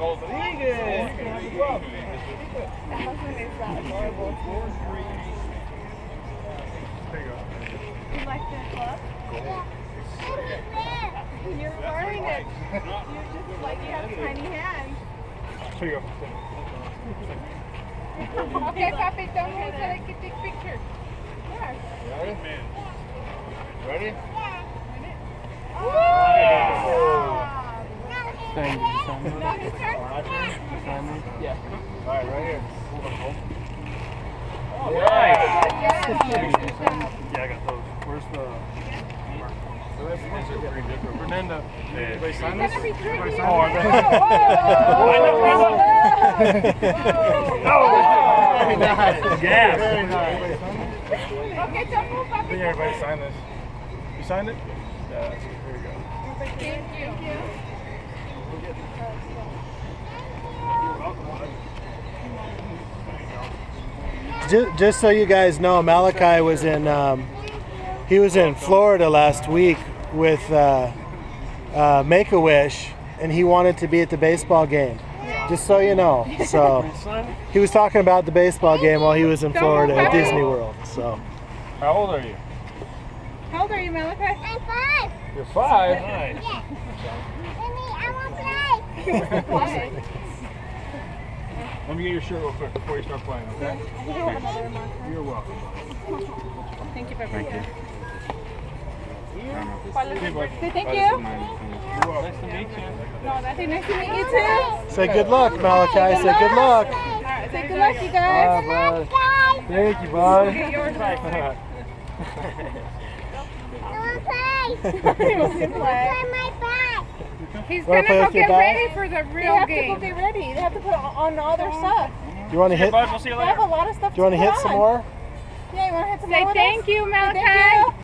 Rodriguez. The husband is adorable. There you go. You like the club? You're wearing it. You're just like, you have tiny hands. There you go. Okay, Papi, don't move so they can take pictures. Yeah. Ready? Ready? Thank you, Simon. Now his turn? Simon? Yeah. All right, right here. All Yeah. Yeah, I got those. Where's the... Fernando. Everybody sign this? Everybody sign Oh, this? Very nice. Yes. Very nice. Okay, don't move, I Papi. think everybody signed this. You signed it? Yeah. Here we go. Thank you. Just so you guys know, Malachi was in he was in Florida last week with Make-A-Wish, and he wanted to be at the baseball game. Just so you know. So he was talking about the baseball game while he was in Florida at Disney World. So How old are you? How old are you, Malachi? I'm 5. You're 5. Yeah. Mommy, I want to play. Let me get your shirt real quick before you start playing, okay? You're welcome. Thank you, Papi. Thank you. Thank you. You're welcome. Nice to meet you. No, that's nice to meet you too. say good luck, Malachi. Say good luck. All right, say good luck, you guys. Thank you, bud. Get yours back. I want to play. He wants to play. Play my bag. He's Wanna gonna play go with your get bag? ready for the real game. They have to go get ready. They have to put on all their stuff. You want to hit? Bud, we'll see you They have later. a lot of stuff Do you want to hit put some on. more? Yeah, you want to hit some Say more with thank us? you, Say Malachi. thank you.